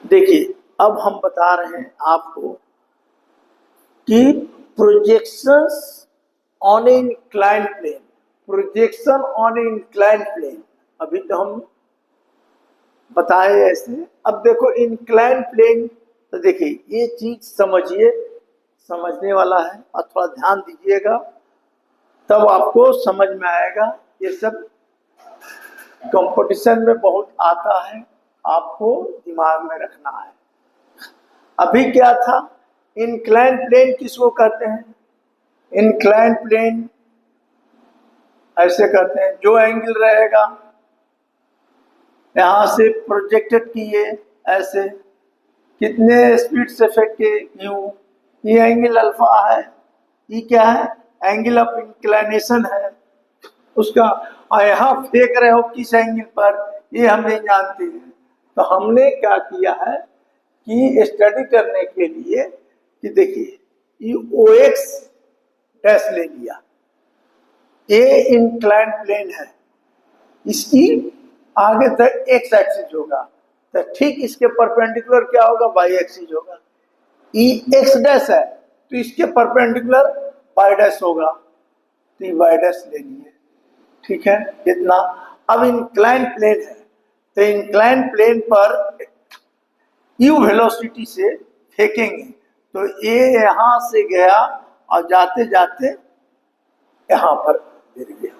देखिए, अब हम बता रहे हैं आपको कि projections on a inclined plane, projection on a inclined plane अभी तो हम बताए ऐसे। अब देखो इंक्लाइंड प्लेन, तो देखिए ये चीज समझिए, समझने वाला है और थोड़ा ध्यान दीजिएगा तब आपको समझ में आएगा। ये सब कंपटीशन में बहुत आता है, आपको दिमाग में रखना है। अभी क्या था, इंक्लाइन प्लेन किसको कहते हैं? इंक्लाइन प्लेन ऐसे कहते हैं जो एंगल रहेगा यहां से प्रोजेक्टेड किए ऐसे, कितने स्पीड से फेंके यू, ये एंगल अल्फा है। ये क्या है? एंगल ऑफ इंक्लाइनेशन है उसका। और यहाँ फेंक रहे हो किस एंगल पर, ये हम नहीं जानते हैं। तो हमने क्या किया है कि स्टडी करने के लिए कि देखिए ये ओ एक्स डैश ले लिया, ए इंक्लाइन प्लेन है, इसकी आगे तक एक्स एक्सिस होगा, तो ठीक इसके परपेंडिकुलर क्या होगा? वाई एक्सिस होगा। ई एक्स डैश है तो इसके परपेंडिकुलर वाई डैश होगा, तो ये वाई डैश ले लिए। ठीक है, इतना। अब इंक्लाइन प्लेन है तो इंक्लाइन प्लेन पर यू वेलोसिटी से फेंकेंगे तो ये यहां से गया और जाते जाते यहां पर गिर गया।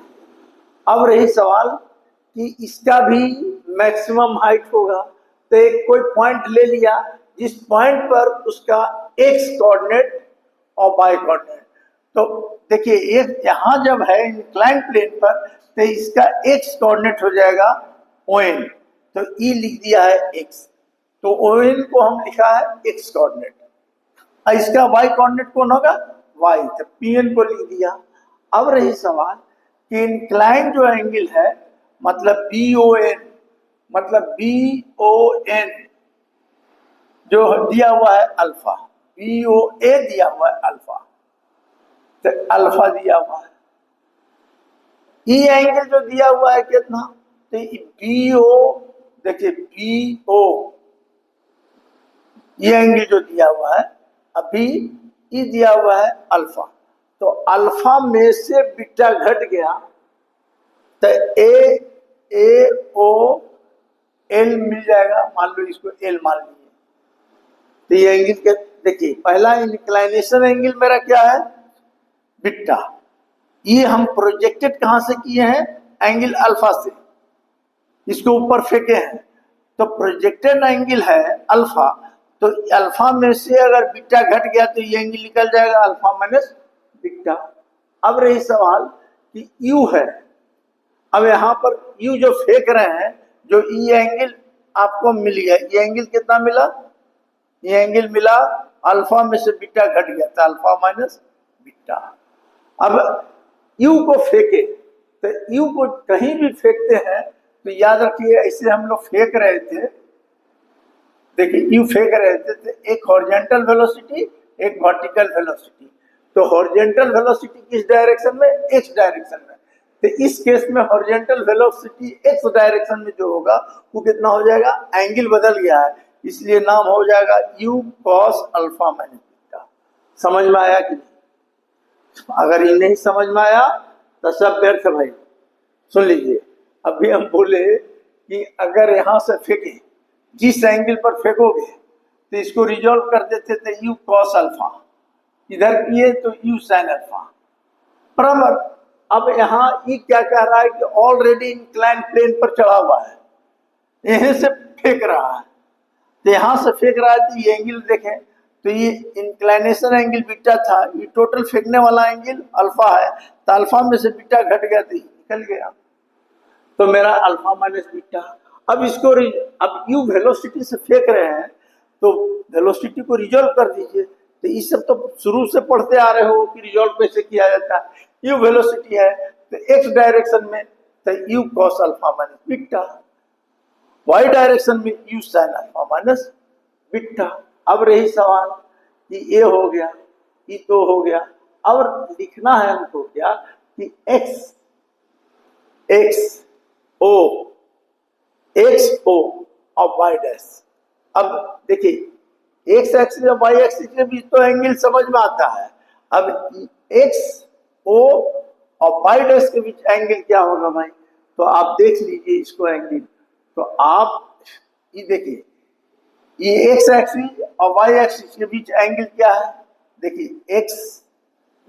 अब रही सवाल कि इसका भी मैक्सिमम हाइट होगा, तो एक कोई पॉइंट ले लिया जिस पॉइंट पर उसका एक्स कोऑर्डिनेट और वाई कोऑर्डिनेट, तो देखिए एक यहां जब है इंक्लाइन प्लेन पर तो इसका एक्स कोऑर्डिनेट हो जाएगा ON, तो ई लिख दिया है एक्स, तो ON को हम लिखा है एक्स कोऑर्डिनेट, और इसका वाई कोऑर्डिनेट कौन होगा? वाई, तो PN को लिख दिया। अब रही सवाल कि इंक्लाइन जो एंगल है मतलब BON, मतलब BON जो दिया हुआ है अल्फा, BOA दिया हुआ है अल्फा, तो अल्फा दिया हुआ है। ये एंगल जो दिया हुआ है कितना, तो BO, देखिए BO ये एंगल जो दिया हुआ है अभी ये दिया हुआ है अल्फा, तो अल्फा में से बीटा घट गया तो AO L मिल जाएगा, मान लो इसको L मान लीजिए। तो ये एंगल के देखिए पहला इंक्लाइनेशन एंगल मेरा क्या है? बीटा। ये हम प्रोजेक्टेड कहां से किए हैं? एंगल अल्फा से, इसको ऊपर फेंके हैं, तो प्रोजेक्टेड एंगल है अल्फा, तो अल्फा में से अगर बीटा घट गया तो ये एंगल निकल जाएगा अल्फा माइनस बीटा। अब रही सवाल कि यू है, अब यहाँ पर यू जो फेंक रहे हैं, जो ये एंगल आपको मिल गया, ये एंगल कितना मिला? ये एंगल मिला अल्फा में से बीटा घट गया था अल्फा माइनस बीटा। अब यू को फेंके, तो यू को कहीं भी फेंकते हैं तो याद रखिए ऐसे हम लोग फेंक रहे थे, देखिए यू फेंक रहे थे तो एक हॉरिजॉन्टल वेलोसिटी एक वर्टिकल वेलोसिटी, तो हॉरिजॉन्टल वेलोसिटी किस डायरेक्शन में? एक्स डायरेक्शन में, तो इस केस में हॉरिजॉन्टल वेलोसिटी एक्स डायरेक्शन में जो होगा वो कितना हो जाएगा? एंगल बदल गया है, इसलिए नाम हो जाएगा you cos alpha minus beta. समझ में आया कि नहीं? अगर ये नहीं समझ में आया तो सब व्यर्थ भाई। सुन लीजिए, अभी हम बोले कि अगर यहां से फेंके, जिस एंगल पर फेंकोगे तो इसको रिजॉल्व कर देते थे यू कॉस अल्फा, इधर किए तो यू साइन अल्फा बराबर। अब यहाँ ये क्या कह रहा है कि ऑलरेडी इंक्लाइन प्लेन पर चढ़ा हुआ है, यहीं से फेंक रहा है, तो यहां से फेंक रहा है तो ये एंगल देखें, तो ये इंक्लाइनेशन एंगल बीटा था, ये टोटल फेंकने वाला एंगल अल्फा है, तो अल्फा में से बीटा घट गया तो निकल गया, तो मेरा अल्फा माइनस बीटा। अब इसको अब यू वेलोसिटी से फेंक रहे हैं तो वेलोसिटी को रिजॉल्व कर दीजिए, तो ये सब तो शुरू से पढ़ते आ रहे हो कि रिजॉल्व कैसे किया जाता है। यू वेलोसिटी है तो एक्स डायरेक्शन में तो u cos alpha minus beta, Y direction में u sine alpha minus beta. अब रही सवाल कि ये हो गया, ये तो हो गया, अब लिखना है हमको क्या कि एक्स एक्स ओ और वाई डैश, अब देखिए एक्स एक्सिस और वाई एक्सिस के बीच तो एंगल समझ में आता है। अब एक्स ओ और वाई डैश के बीच एंगल क्या होगा भाई, तो आप देख लीजिए इसको एंगल। तो आप ये देखिए ये एक्स एक्सिस और वाई एक्सिस के बीच एंगल क्या है, देखिए x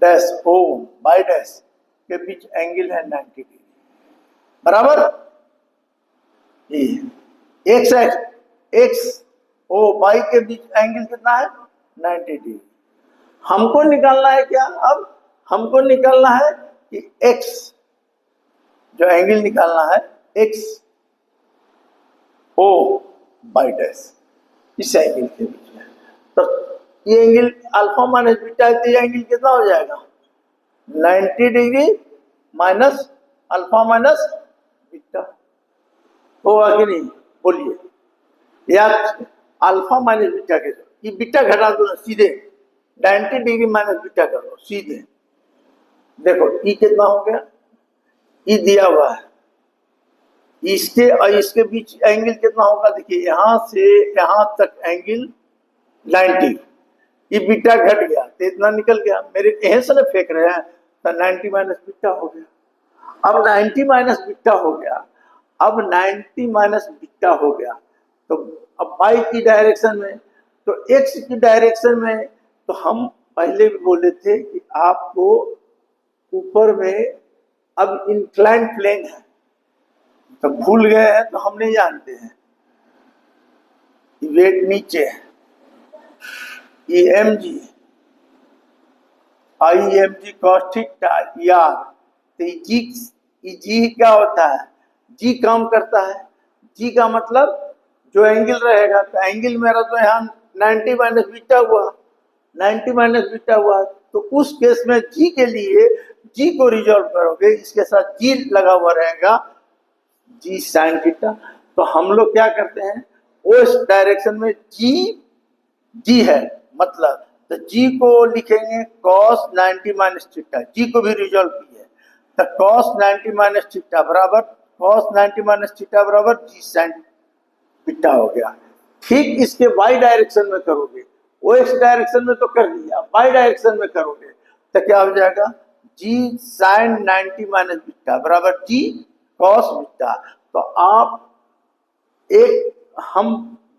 dash O y dash के बीच एंगल है 90 डिग्री, बराबर। ये एक्स ओ वाई के बीच एंगल कितना है 90 डिग्री। हमको निकालना है क्या, अब हमको निकालना है कि एक्स जो एंगल निकालना है एक्स ओ वाई डैश इस एंगल के बीच में। तो ये एंगल अल्फा माइनस बीटा है, तो ये एंगल कितना हो जाएगा 90 degree minus alpha minus beta, होगा कि नहीं बोलिए। या अल्फा माइनस बीटा के ये बीटा घटा दो सीधे 90 डिग्री माइनस बीटा करो सीधे, देखो ई कितना हो गया, ई दिया हुआ है, इसके और इसके बीच एंगल कितना होगा, देखिए यहां से यहां तक एंगल 90, ये बीटा घट गया तो इतना निकल गया, मेरे यहां से ना फेंक रहे हैं, तो 90 माइनस बीटा हो गया। अब 90 माइनस बीटा हो गया, अब 90 माइनस बीटा हो गया, तो अब वाई की डायरेक्शन में, तो एक्स की डायरेक्शन में, तो हम पहले भी बोले थे कि आपको ऊपर में अब इंक्लाइन प्लेन है, तो भूल गए हैं तो हम नहीं जानते हैं, वेट नीचे है, E m g I m g cos theta यार, तो जी क्या होता है, जी काम करता है, जी का मतलब जो एंगल रहेगा, तो एंगल मेरा तो यहाँ 90 माइनस बीटा हुआ, 90 माइनस बीटा हुआ, तो उस केस में जी के लिए जी को रिजॉल्व करोगे, इसके साथ जी लगा हुआ रहेगा, जी साइन थीटा। तो हम लोग क्या करते हैं, उस डायरेक्शन में जी है मतलब, तो जी को लिखेंगे cos 90 माइनस थीटा, जी को भी रिजॉल्व किए, तो cos 90 माइनस थीटा बराबर cos 90 माइनस थीटा बराबर जी साइन थीटा हो गया। ठीक इसके वाई डायरेक्शन में करोगे, वो एक्स डायरेक्शन में तो कर दिया, वाई डायरेक्शन में करोगे तो क्या हो जाएगा, जी साइन 90 माइनस बीटा बराबर जी कॉस बीटा। तो आप एक हम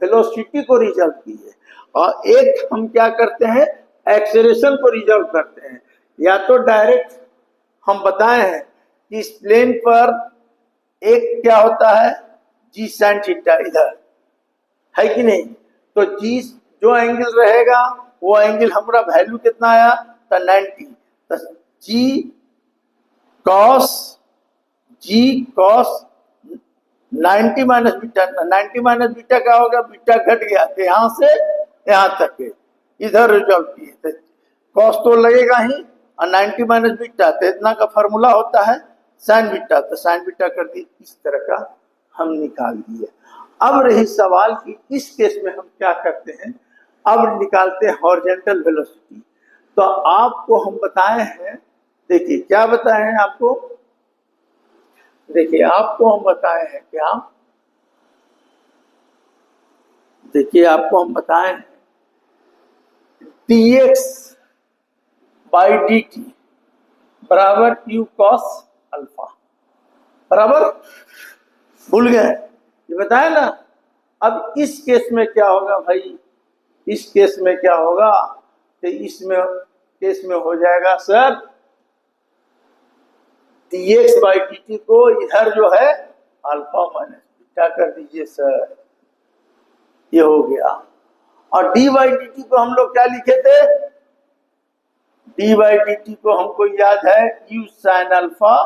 वेलोसिटी को रिजॉल्व किए और एक हम क्या करते हैं एक्सेलरेशन को रिजॉल्व करते हैं, या तो डायरेक्ट हम बताए हैं कि इस प्लेन पर एक क्या होता है जी साइन थीटा इधर है कि नहीं, तो जी जो एंगल रहेगा वो एंगल हमारा वैल्यू कितना आया था 90, तो जी cos 90 minus beta, 90 minus beta क्या होगा, बीटा घट गया तो यहां से यहां तक है, इधर रिजॉल्व किए, कॉस तो लगेगा ही, और 90 माइनस बीटा तो इतना का फॉर्मूला होता है साइन बीटा, तो साइन बीटा कर दी, इस तरह का हम निकाल दिए। अब रही सवाल कि इस केस में हम क्या करते हैं, अब निकालते हैं हॉरिजॉन्टल वेलोसिटी। तो आपको हम बताए हैं, देखिए क्या बताए हैं आपको, देखिए आपको हम बताए हैं क्या, देखिए आपको हम बताए हैं dx बाई डी टी बराबर u cos अल्फा, बराबर भूल गए ये बताया ना। अब इस केस में क्या होगा भाई, इस केस में क्या होगा, तो इसमें केस में हो जाएगा sir dx by d T को इधर जो है अल्फा माइनस बीटा कर दीजिए सर, ये हो गया। और डी बाई डी टी को हम लोग क्या लिखे थे, डी बाई डी टी को हमको याद है you sine alpha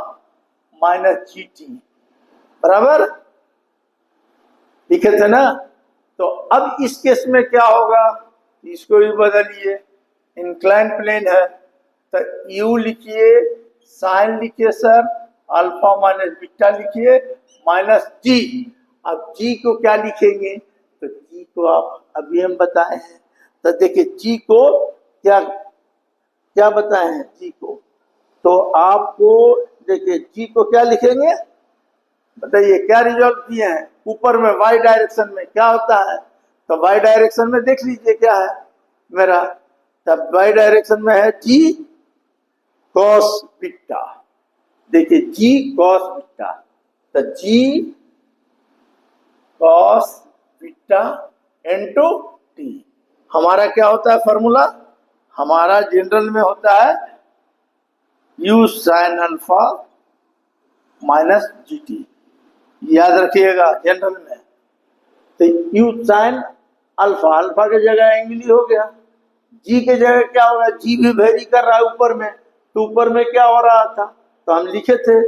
minus G T बराबर लिखे थे ना। तो अब इस केस में क्या होगा, इसको भी बदलिए, इंक्लाइन प्लेन है तो यू लिखिए, साइन लिखिए सर, अल्फा माइनस बीटा लिखिए, माइनस जी। अब जी को क्या लिखेंगे, तो जी को आप अभी हम बताए हैं, तो देखिए जी को क्या क्या बताए हैं जी को, तो आपको देखिए जी को क्या लिखेंगे बताइए, क्या रिजॉल्व किए हैं, ऊपर में वाई डायरेक्शन में क्या होता है, तो वाई डायरेक्शन में देख लीजिए क्या है मेरा, तब वाई डायरेक्शन में है जी कॉस बीटा। देखिए जी कॉस बीटा, तो जी कॉस बीटा इनटू टी। हमारा क्या होता है फॉर्मूला, हमारा जनरल में होता है you sine alpha minus G T, याद रखिएगा जनरल में। तो यू साइन अल्फा, अल्फा की जगह एंगल हो गया, जी के जगह क्या होगा, जी भी वेरी कर रहा है ऊपर में, तो ऊपर में क्या हो रहा था, तो हम लिखे थे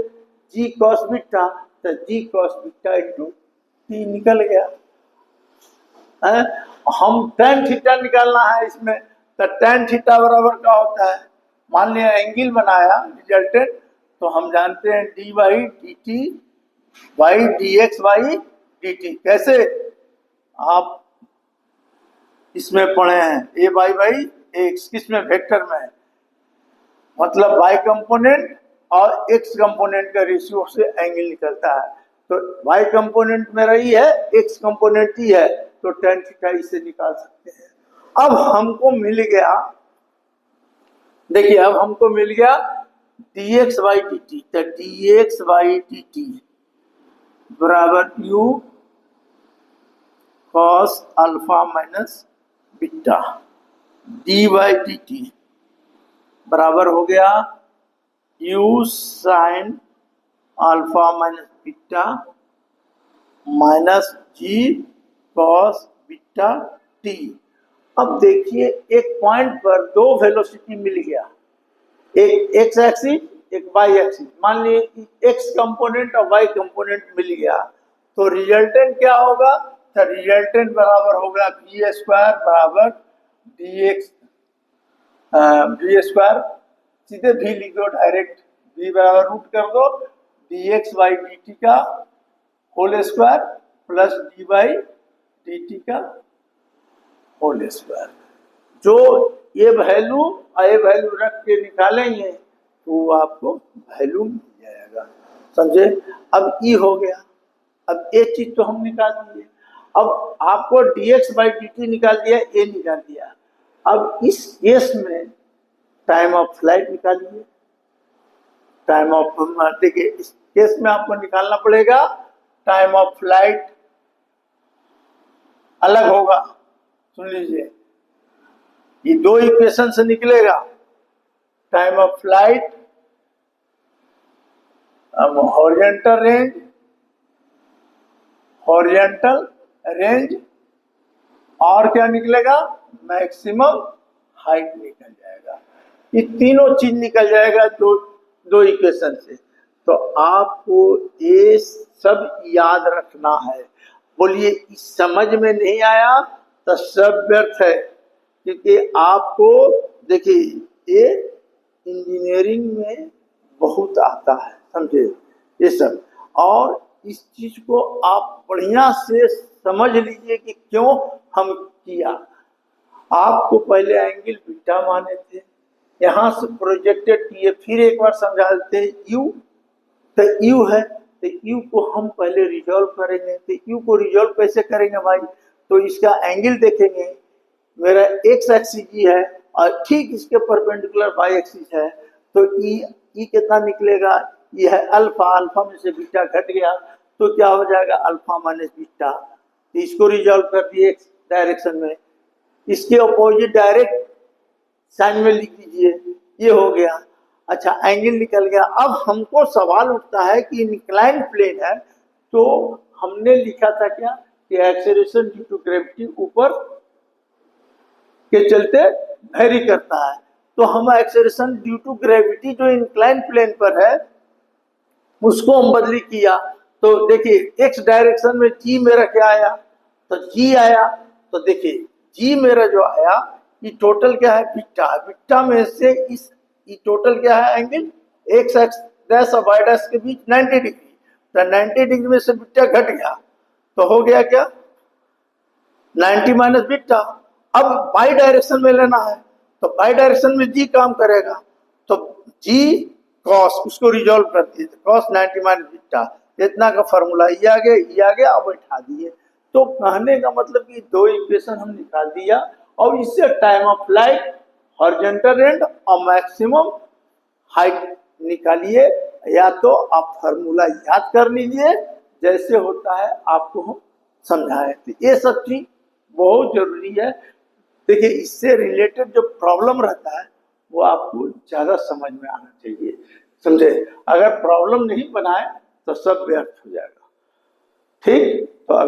जी कॉस बीटा, तो जी कॉस बीटा इंटू टी निकल गया है। हम tan थीटा निकालना है इसमें, तो tan थीटा बराबर क्या होता है, मान लिया एंगल बनाया रिजल्टेंट, तो हम जानते हैं d y d t y d x y d t. कैसे आप इसमें पढ़े हैं, ए वाई बाई एक्स, किसमें वेक्टर में, मतलब वाई कंपोनेंट और एक्स कंपोनेंट का रेशियो से एंगल निकलता है। तो वाई कंपोनेंट मेरा ही है, एक्स कंपोनेंट ही है, तो tan थीटा इसे निकाल सकते हैं। अब हमको मिल गया, देखिए अब हमको मिल गया dx बाई डी टी, तो dx बाई डी टी बराबर u cos alpha minus beta, d by d t बराबर हो गया u sine alpha minus beta minus g cos beta t. अब देखिए एक पॉइंट पर दो वेलोसिटी मिल गया, एक एक्स एक्सिस एक वाई एक्सिस, मान लीजिए एक्स कंपोनेंट और वाई कंपोनेंट मिल गया, तो रिजल्टेंट क्या होगा, तो रिजल्टेंट बराबर होगा बी स्क्वायर बराबर डी एक्स बी स्क्वायर, सीधे भी लिख दो डायरेक्ट, बी बराबर रूट कर दो d x by d t का whole square plus d by d t का होल स्क्वायर। जो ये वैल्यू रख के निकालेंगे तो आपको वैल्यू मिल जाएगा, समझे। अब ई हो गया, अब एक चीज तो हम निकाल दिए, अब आपको dx बाई डी टी निकाल दिया, ए निकाल दिया। अब इस केस में टाइम ऑफ फ्लाइट निकालिए, टाइम ऑफ, देखिए इस केस में आपको निकालना पड़ेगा टाइम ऑफ फ्लाइट अलग होगा, सुन लीजिए ये दो इक्वेशन से निकलेगा, time of flight horizontal range और क्या निकलेगा, मैक्सिमम हाइट निकल जाएगा। ये तीनों चीज निकल जाएगा दो इक्वेशन से। तो आपको ये सब याद रखना है। बोलिए इस समझ में नहीं आया तो सब व्यर्थ है, क्योंकि आपको देखिए ये इंजीनियरिंग में बहुत आता है, समझे ये सब। और इस चीज को आप बढ़िया से समझ लीजिए कि क्यों हम किया। आपको पहले एंगल बीटा माने थे, यहाँ से प्रोजेक्टेड किए, फिर एक बार समझा देते हैं यू, तो यू है, तो यू को हम पहले रिजॉल्व करेंगे। तो यू को रिजॉल्व कैसे करेंगे भाई, तो इसका एंगल देखेंगे, मेरा एक्स एक्सिस ही है और ठीक इसके परपेंडिकुलर वाई एक्सिस है, तो ई कितना निकलेगा, ये है अल्फा, अल्फा में से बीटा घट गया तो क्या हो जाएगा अल्फा माइनस बीटा। तो इसको रिजॉल्व कर दिए एक्स डायरेक्शन में, इसके अपोजिट डायरेक्ट साइन में लिख दीजिए, ये हो गया। अच्छा एंगल निकल गया। अब हमको सवाल उठता है कि इंक्लाइंड प्लेन है, तो हमने लिखा था क्या कि एक्सेलरेशन ड्यू टू ग्रेविटी ऊपर के चलते वेरी करता है, तो हम एक्सेलरेशन ड्यू टू ग्रेविटी जो इंक्लाइंड प्लेन पर है उसको हम बदली किया। तो देखिए एक्स डायरेक्शन में जी मेरा क्या आया, तो जी आया, तो देखिए जी मेरा जो आया ये टोटल क्या है बीटा, बीटा में से इस ये टोटल क्या है एंगल एक्स एक्स डैश और वाई डैश के बीच 90 डिग्री, तो 90 डिग्री में से बीटा घट गया तो हो गया क्या 90 माइनस बीटा। अब बाई डायरेक्शन में लेना है, तो बाई डायरेक्शन में जी काम करेगा, तो जी कॉस उसको रिजॉल्व कर दिए, कॉस 90 माइनस बीटा, इतना का फॉर्मूला ये आ गया, अब बैठा दिए। तो कहने का मतलब कि दो इक्वेशन हम निकाल दिया और इससे time of flight, horizontal and और मैक्सिमम हाइट निकालिए, या तो आप फार्मूला याद कर लीजिए जैसे होता है आपको हम समझाएं। तो ये सब चीज बहुत जरूरी है। देखिए इससे रिलेटेड जो प्रॉब्लम रहता है वो आपको ज्यादा समझ में आना चाहिए, समझे। अगर प्रॉब्लम नहीं बनाए तो सब व्यर्थ हो जाएगा। ठीक, तो